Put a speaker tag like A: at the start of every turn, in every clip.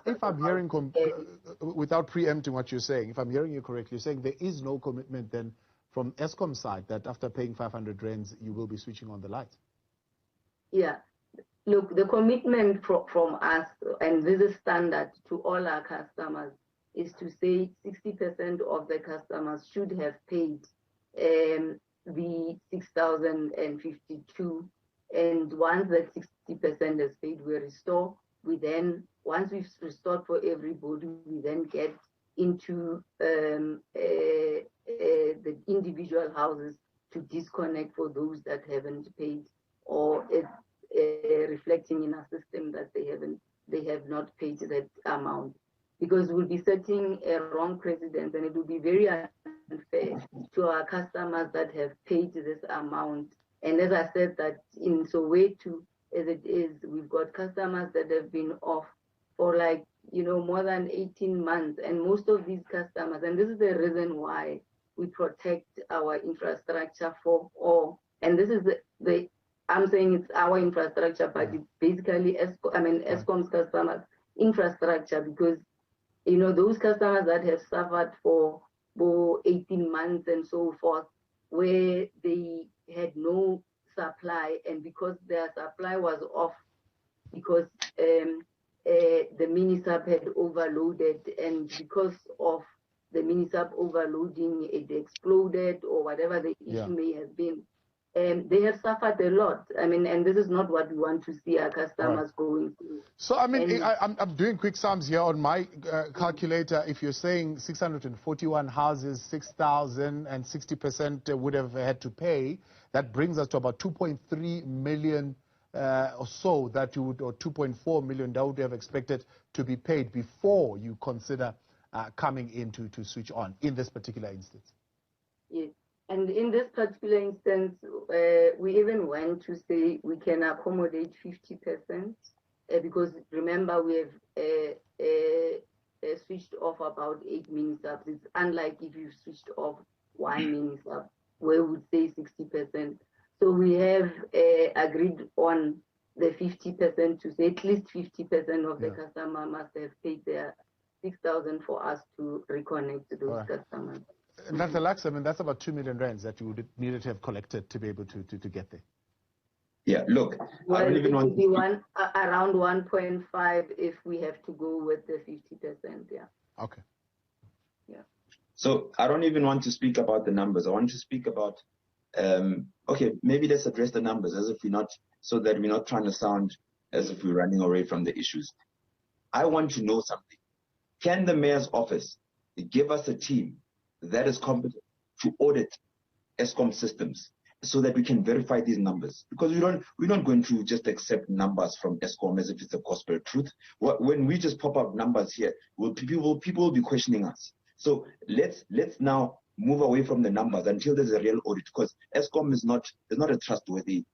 A: if I'm hearing, without preempting what you're saying, if I'm hearing you correctly, you're saying there is no commitment then from Eskom's side that after paying 500 rands, you will be switching on the lights?
B: Yeah. Look, the commitment from us, and this is standard to all our customers, is to say 60% of the customers should have paid the 6,052. And once that 60% is paid, we restore. We then, once we've restored for everybody, we then get into the individual houses to disconnect for those that haven't paid, or reflecting in our system that they have not paid that amount, because we'll be setting a wrong precedent, and it will be very unfair to our customers that have paid this amount. And as I said, that in Soweto, as it is, we've got customers that have been off for more than 18 months, and most of these customers, and this is the reason why we protect our infrastructure for all, and this is the I'm saying it's our infrastructure, but it's basically Eskom's customers' infrastructure, because those customers that have suffered for 18 months and so forth, where they had no supply, and because their supply was off, because the mini-sub had overloaded, and because of the mini-sub overloading, it exploded, or whatever the issue may have been. They have suffered a lot. And this is not what we want to see our customers going through.
A: So, I'm doing quick sums here on my calculator. If you're saying 641 houses, 6,000, and 60% would have had to pay, that brings us to about 2.3 million or so that you would, or 2.4 million that would have expected to be paid before you consider coming in to switch on in this particular instance.
B: Yes. And in this particular instance, we even went to say we can accommodate 50%, because remember, we have switched off about 8 mini-subs. It's unlike if you switched off 1 mini-sub, where we would say 60%. So we have agreed on the 50% to say at least 50% of the customer must have paid their 6,000 for us to reconnect those customers.
A: And that's that's about 2 million rands that you would needed to have collected to be able to get there.
C: Yeah, look, I don't even want
B: to around 1.5 if we have to go with the 50%. Yeah.
A: Okay.
B: Yeah.
C: So I don't even want to speak about the numbers. I want to speak about okay, maybe let's address the numbers as if so that we're not trying to sound as if we're running away from the issues. I want to know something. Can the mayor's office give us a team that is competent to audit Eskom systems so that we can verify these numbers? Because we're not going to just accept numbers from Eskom as if it's a gospel truth. When we just pop up numbers here, people will be questioning us. So let's now move away from the numbers until there's a real audit, because Eskom is not a trustworthy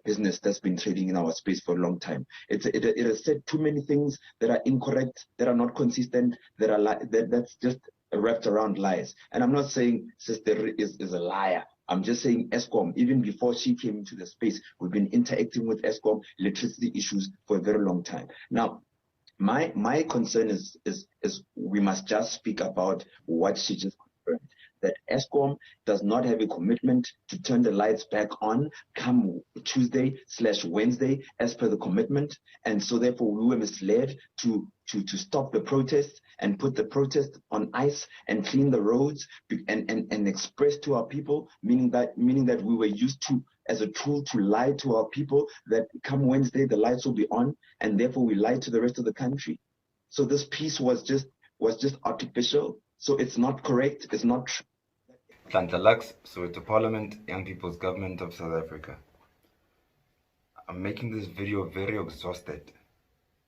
C: business that's been trading in our space for a long time. It has said too many things that are incorrect, that are not consistent, that's just wrapped around lies. And I'm not saying Sister is a liar. I'm just saying Eskom, even before she came into the space, we've been interacting with Eskom electricity issues for a very long time. Now, my concern is we must just speak about what she just confirmed, that Eskom does not have a commitment to turn the lights back on come Tuesday/Wednesday as per the commitment. And so therefore we were misled to stop the protest and put the protest on ice and clean the roads and express to our people, meaning that we were used to as a tool to lie to our people that come Wednesday the lights will be on, and therefore we lied to the rest of the country. So this piece was just artificial. So it's not correct. It's not true.
D: Lux, Soweto Parliament, Young People's Government of South Africa. I'm making this video very exhausted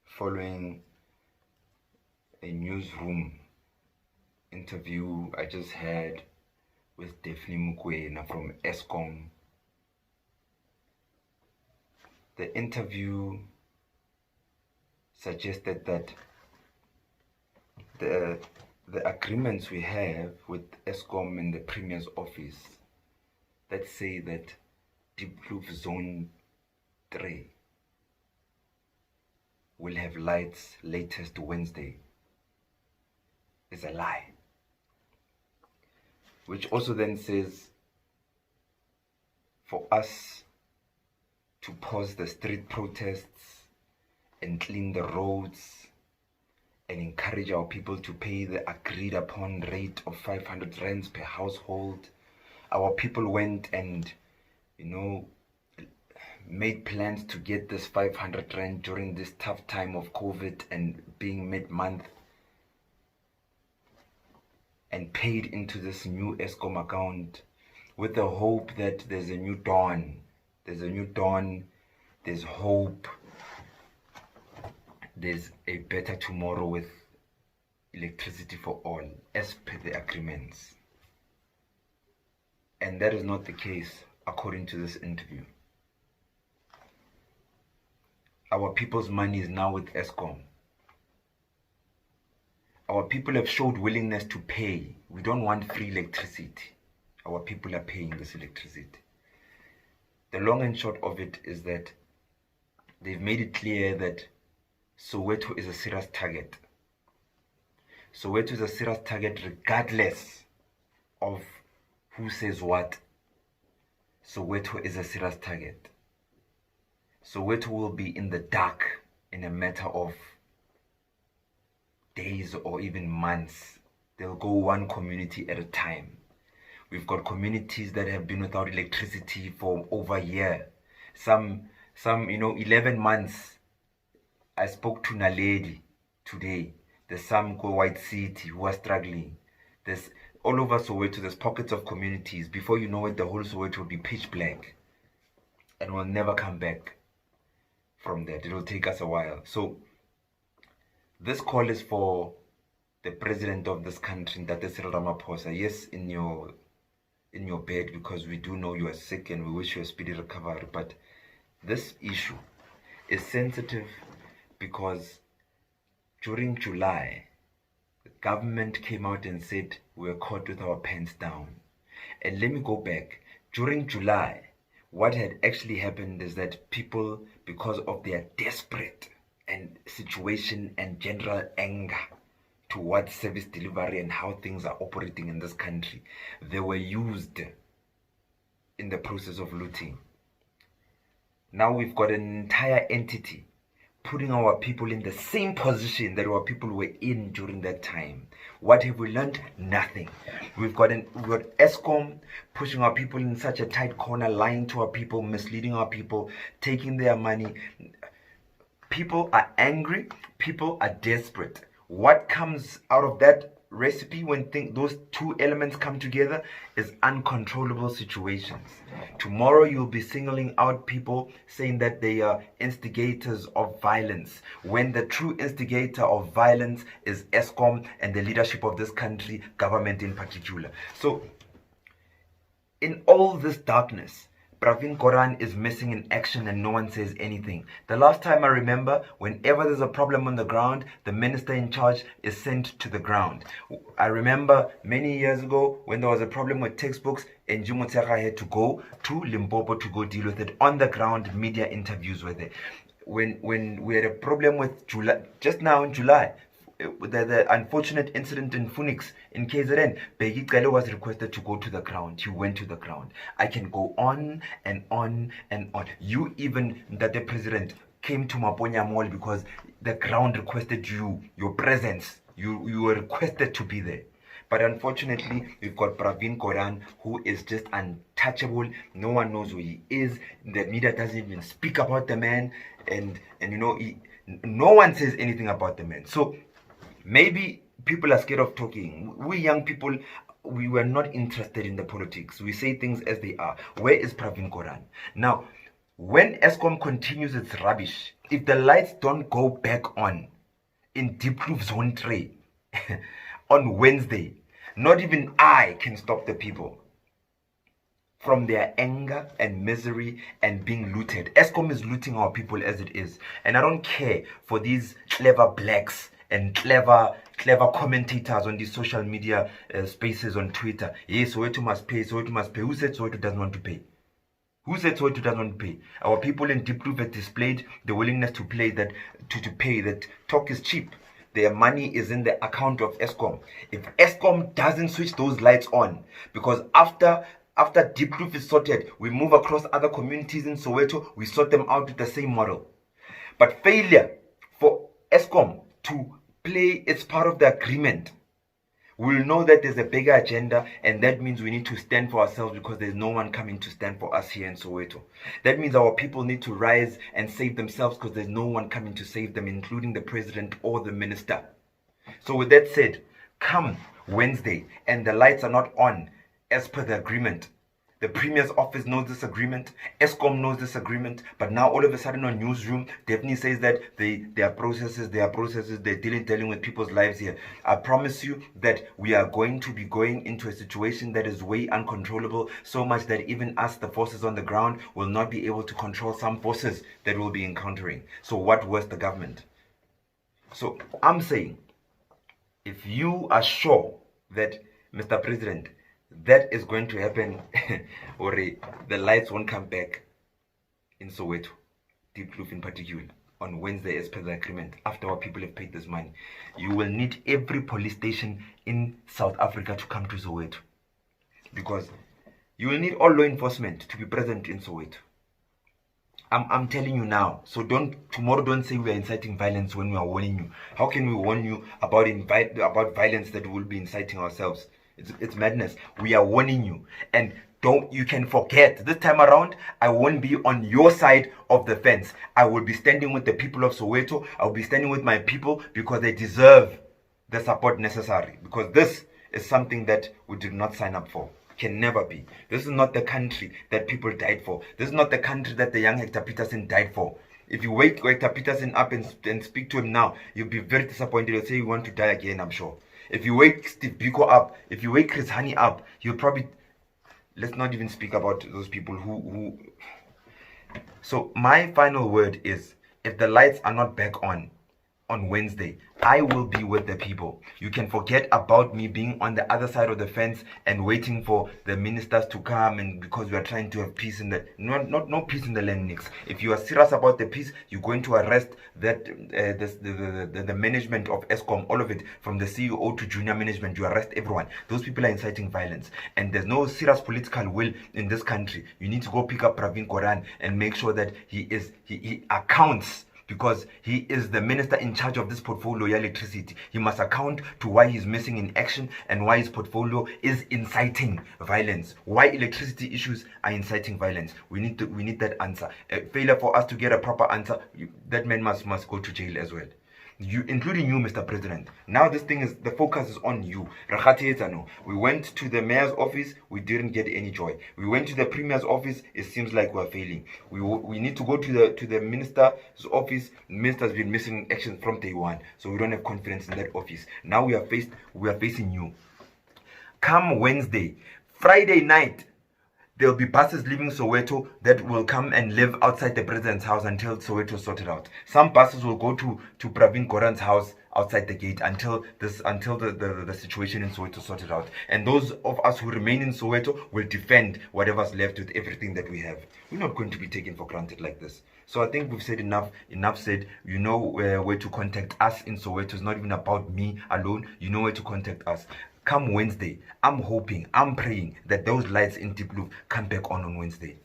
D: following a newsroom interview I just had with Daphne Mukwena from Eskom. The interview suggested that the agreements we have with Eskom and the Premier's office that say that Deep Blue Zone 3 will have lights latest Wednesday is a lie. Which also then says for us to pause the street protests and clean the roads and encourage our people to pay the agreed upon rate of 500 rands per household. Our people went and, made plans to get this 500 rand during this tough time of COVID and being mid-month, and paid into this new Eskom account with the hope that there's a new dawn. There's a new dawn. There's hope. There's a better tomorrow with electricity for all, as per the agreements. And that is not the case, according to this interview. Our people's money is now with Eskom. Our people have showed willingness to pay. We don't want free electricity. Our people are paying this electricity. The long and short of it is that they've made it clear that Soweto is a serious target. Soweto is a serious target regardless of who says what. Soweto is a serious target. Soweto will be in the dark in a matter of days or even months. They'll go one community at a time. We've got communities that have been without electricity for over a year. Some 11 months. I spoke to Naledi today. There's some White City who are struggling. There's all over Soweto, there's pockets of communities. Before you know it, the whole Soweto will be pitch black. And we'll never come back from that. It will take us a while. So this call is for the president of this country, Dr. Cyril Ramaphosa. Yes, in your bed, because we do know you are sick and we wish you a speedy recovery. But this issue is sensitive because during July, the government came out and said we were caught with our pants down. And let me go back. During July, what had actually happened is that people, because of their desperate and situation and general anger towards service delivery and how things are operating in this country, they were used in the process of looting. Now we've got an entire entity putting our people in the same position that our people were in during that time. What have we learned? Nothing. We've got Eskom pushing our people in such a tight corner, lying to our people, misleading our people, taking their money. People are angry. People are desperate. What comes out of that recipe when those two elements come together is uncontrollable situations. Tomorrow you'll be singling out people saying that they are instigators of violence, when the true instigator of violence is Eskom and the leadership of this country, government in particular. So in all this darkness, Pravin Gordhan is missing in action and no one says anything. The last time I remember, whenever there's a problem on the ground, the minister in charge is sent to the ground. I remember many years ago when there was a problem with textbooks, Enji Motshekga had to go to Limpopo to go deal with it. On the ground, media interviews were there. When we had a problem with July, just now in July, the unfortunate incident in Phoenix in KZN, Bheki Cele was requested to go to the ground. He went to the ground. I can go on and on and on. You even, that the president came to Maponya Mall because the ground requested your presence. You were requested to be there. But unfortunately, we've got Pravin Gordhan, who is just untouchable. No one knows who he is. The media doesn't even speak about the man. And no one says anything about the man. So maybe people are scared of talking. We young people, we were not interested in the politics. We say things as they are. Where is Pravin Gordhan? Now, when Eskom continues its rubbish, if the lights don't go back on in Diepkloof Zone 3 on Wednesday, not even I can stop the people from their anger and misery and being looted. Eskom is looting our people as it is. And I don't care for these clever blacks and clever commentators on these social media spaces on Twitter. Yes, Soweto must pay, Soweto must pay. Who said Soweto doesn't want to pay? Who said Soweto doesn't pay? Our people in Deep Roof have displayed the willingness to pay that. Talk is cheap. Their money is in the account of Eskom. If Eskom doesn't switch those lights on, because after Deep Roof is sorted, we move across other communities in Soweto, we sort them out with the same model. But failure for Eskom to play its part of the agreement, we'll know that there's a bigger agenda, and that means we need to stand for ourselves because there's no one coming to stand for us here in Soweto. That means our people need to rise and save themselves because there's no one coming to save them, including the president or the minister. So with that said, come Wednesday and the lights are not on as per the agreement. The Premier's office knows this agreement. Eskom knows this agreement. But now all of a sudden on Newsroom, Daphne says that there are processes, they're dealing with people's lives here. I promise you that we are going to be going into a situation that is way uncontrollable, so much that even us, the forces on the ground, will not be able to control some forces that we'll be encountering. So what was the government? So I'm saying, if you are sure that, Mr. President, that is going to happen, or the lights won't come back in Soweto, Deep Roof in particular, on Wednesday as per the agreement, after our people have paid this money, you will need every police station in South Africa to come to Soweto, because you will need all law enforcement to be present in Soweto. I'm telling you now. So tomorrow don't say we are inciting violence when we are warning you. How can we warn you about violence that we will be inciting ourselves? It's madness. We are warning you, and you can forget this time around. I won't be on your side of the fence. I will be standing with the people of Soweto. I will be standing with my people because they deserve the support necessary, because this is something that we did not sign up for. Can never be. This is not the country that people died for. This is not the country that the young Hector Peterson died for. If you wake Hector Peterson up and speak to him now, you'll be very disappointed. You'll say you want to die again, I'm sure. If you wake Steve Biko up, if you wake Chris Hani up, you'll probably... Let's not even speak about those people who... So my final word is, if the lights are not back on Wednesday, I will be with the people. You can forget about me being on the other side of the fence and waiting for the ministers to come, and because we are trying to have peace in the... No peace in the land, Nix. If you are serious about the peace, you're going to arrest the management of Eskom, all of it, from the CEO to junior management. You arrest everyone. Those people are inciting violence, and there's no serious political will in this country. You need to go pick up Pravin Koran and make sure that he accounts, because he is the minister in charge of this portfolio, electricity. He must account to why he's missing in action and why his portfolio is inciting violence. Why electricity issues are inciting violence. We need that answer. A failure for us to get a proper answer, that man must go to jail as well. Including you, Mr. President. Now the focus is on you. We went to the mayor's office, we didn't get any joy. We went to the premier's office, it seems like we're failing. We need to go to the minister's office. The minister's been missing action from day one, so we don't have confidence in that office. Now we are facing you. Come Wednesday, Friday night, there will be buses leaving Soweto that will come and live outside the president's house until Soweto is sorted out. Some buses will go to Pravin Koran's house outside the gate until the situation in Soweto is sorted out. And those of us who remain in Soweto will defend whatever's left with everything that we have. We're not going to be taken for granted like this. So I think we've said enough. Enough said. You know where to contact us in Soweto. It's not even about me alone. You know where to contact us. Come Wednesday, I'm hoping, I'm praying that those lights in Deep Blue come back on Wednesday.